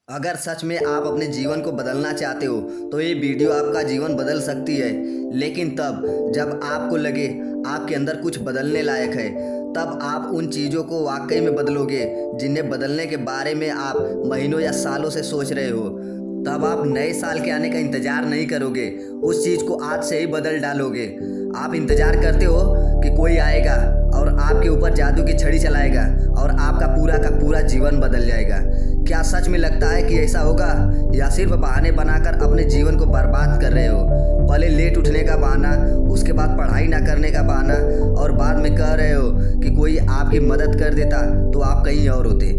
अगर सच में आप अपने जीवन को बदलना चाहते हो तो ये वीडियो आपका जीवन बदल सकती है। लेकिन तब जब आपको लगे आपके अंदर कुछ बदलने लायक है, तब आप उन चीज़ों को वाकई में बदलोगे जिन्हें बदलने के बारे में आप महीनों या सालों से सोच रहे हो। तब आप नए साल के आने का इंतज़ार नहीं करोगे, उस चीज़ को आज से ही बदल डालोगे। आप इंतज़ार करते हो कि कोई आएगा और आपके ऊपर जादू की छड़ी चलाएगा और आपका पूरा का पूरा जीवन बदल जाएगा। क्या सच में लगता है कि ऐसा होगा, या सिर्फ बहाने बनाकर अपने जीवन को बर्बाद कर रहे हो? पहले लेट उठने का बहाना, उसके बाद पढ़ाई ना करने का बहाना, और बाद में कह रहे हो कि कोई आपकी मदद कर देता तो आप कहीं और होते।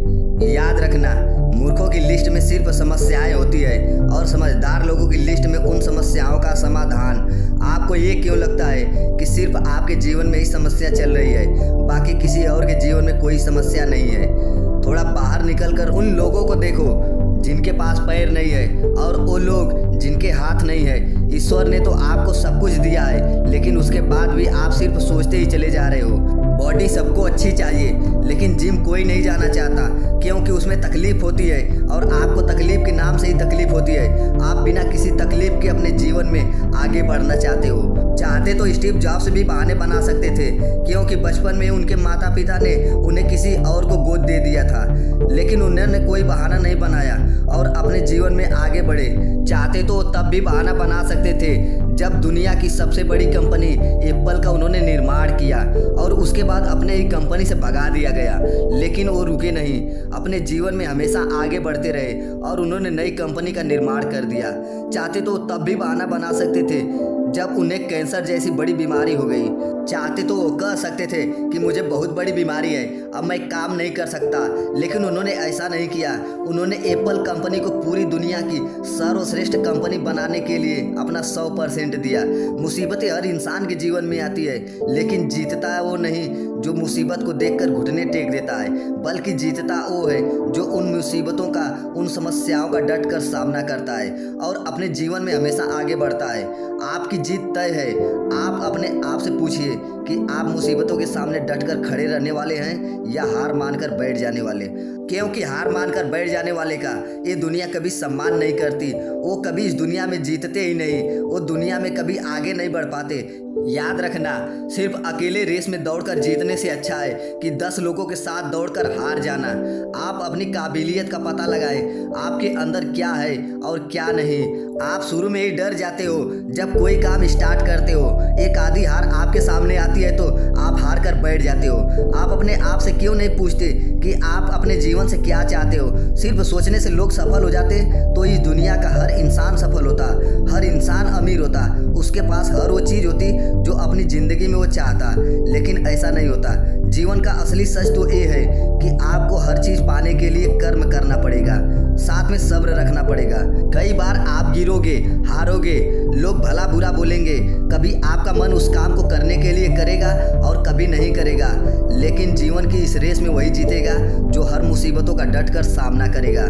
याद रखना, मूर्खों की लिस्ट में सिर्फ समस्याएं होती है और समझदार लोगों की लिस्ट में उन समस्याओं का समाधान। आपको ये क्यों लगता है कि सिर्फ आपके जीवन में ही समस्या चल रही है, बाकी किसी और के जीवन में कोई समस्या नहीं है? थोड़ा बाहर निकलकर उन लोगों को देखो जिनके पास पैर नहीं है, और वो लोग जिनके हाथ नहीं है। ईश्वर ने तो आपको सब कुछ दिया है, लेकिन उसके बाद भी आप सिर्फ सोचते ही चले जा रहे हो। बॉडी सबको अच्छी चाहिए, लेकिन जिम कोई नहीं जाना चाहता, क्योंकि उसमें तकलीफ होती है और आपको तकलीफ के नाम से ही तकलीफ होती है। आप बिना किसी तकलीफ के अपने जीवन में आगे बढ़ना चाहते तो स्टीव जॉब्स भी बहाने बना सकते थे, क्योंकि बचपन में उनके माता पिता ने उन्हें किसी और को गोद दे दिया था, लेकिन उन्होंने कोई बहाना नहीं बनाया और अपने जीवन में आगे बढ़े। चाहते तो तब भी बहाना बना सकते थे जब दुनिया की सबसे बड़ी कंपनी एप्पल का उन्होंने निर्माण किया और उसके बाद अपने ही कंपनी से भगा दिया गया, लेकिन वो रुके नहीं, अपने जीवन में हमेशा आगे बढ़ते रहे और उन्होंने नई कंपनी का निर्माण कर दिया। चाहते तो तब भी बहाना बना सकते थे जब उन्हें कैंसर जैसी बड़ी बीमारी हो गई। चाहते तो वो कह सकते थे कि मुझे बहुत बड़ी बीमारी है, अब मैं काम नहीं कर सकता, लेकिन उन्होंने ऐसा नहीं किया। उन्होंने एप्पल कंपनी को पूरी दुनिया की सर्वश्रेष्ठ कंपनी बनाने के लिए अपना 100% दिया। मुसीबतें हर इंसान के जीवन में आती है, लेकिन जीतता है वो नहीं जो मुसीबत को देखकर घुटने टेक देता है, बल्कि जीतता वो है जो उन मुसीबतों का, उन समस्याओं का डट कर सामना करता है और अपने जीवन में हमेशा आगे बढ़ता है। आपकी जीत तय है। आप अपने आप से पूछिए कि आप मुसीबतों के सामने डटकर खड़े रहने वाले हैं या हार मानकर बैठ जाने वाले, क्योंकि हार मानकर बैठ जाने वाले का ये दुनिया कभी सम्मान नहीं करती। वो कभी इस दुनिया में जीतते ही नहीं, वो दुनिया में कभी आगे नहीं बढ़ पाते। याद रखना, सिर्फ अकेले रेस में दौड़कर जीतने से अच्छा है कि 10 लोगों के साथ दौड़कर हार जाना। आप अपनी काबिलियत का पता लगाएं, आपके अंदर क्या है और क्या नहीं। आप शुरू में ही डर जाते हो जब कोई काम स्टार्ट करते हो। एक आधी हार आपके सामने आती है तो आप हार कर बैठ जाते हो। आप अपने आप से क्यों नहीं पूछते कि आप अपने जीवन से क्या चाहते हो? सिर्फ सोचने से लोग सफल हो जाते तो इस दुनिया का हर इंसान सफल होता, हर इंसान अमीर होता, उसके पास हर वो चीज़ होती जो अपनी ज़िंदगी में वो चाहता, लेकिन ऐसा नहीं होता। जीवन का असली सच तो ये है कि आपको हर चीज़ पाने के लिए कर्म करना पड़ेगा, साथ में सब्र रखना पड़ेगा। कई बार आप गिरोगे, हारोगे, लोग भला बुरा बोलेंगे, कभी आपका मन उस काम को करने के लिए करेगा और कभी नहीं करेगा, लेकिन जीवन की इस रेस में वही जीतेगा जो हर मुसीबतों का डटकर सामना करेगा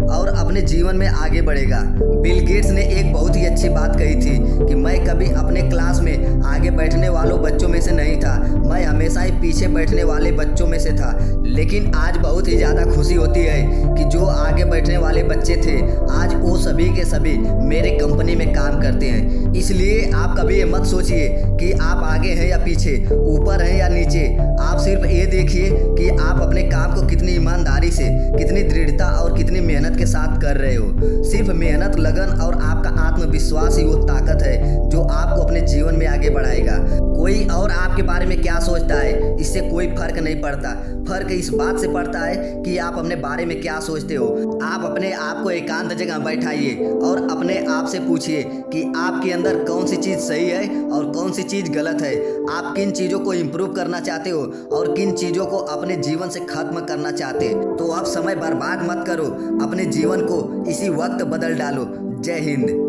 और अपने जीवन में आगे बढ़ेगा। बिल गेट्स ने एक बहुत ही अच्छी बात कही थी कि मैं कभी अपने क्लास में आगे बैठने वालों बच्चों में से नहीं था, मैं हमेशा ही पीछे बैठने वाले बच्चों में से था। लेकिन आज बहुत ही ज़्यादा खुशी होती है कि जो आगे बैठने वाले बच्चे थे, आज वो सभी के सभी मेरे कंपनी में काम करते हैं। इसलिए आप कभी ये मत सोचिए कि आप आगे हैं या पीछे, ऊपर हैं या नीचे। आप सिर्फ ये देखिए कि आप अपने काम को कितनी ईमानदारी से, कितनी दृढ़ता और कितनी मेहनत के साथ कर रहे हो। सिर्फ मेहनत, लगन और आपका आत्मविश्वास ही वो ताकत है जो आपको अपने जीवन में आगे बढ़ाएगा। कोई और आपके बारे में क्या सोचता है, इससे कोई फर्क नहीं पड़ता। फर्क इस बात से पड़ता है कि आप अपने बारे में क्या सोचते हो। आप अपने आप को एकांत जगह बैठाइए और अपने आप से पूछिए कि आपके अंदर कौन सी चीज़ सही है और कौन सी चीज़ गलत है। आप किन चीज़ों को इम्प्रूव करना चाहते हो और किन चीज़ों को अपने जीवन से खत्म करना चाहते। तो अब समय बर्बाद मत करो, अपने जीवन को इसी वक्त बदल डालो। जय हिंद।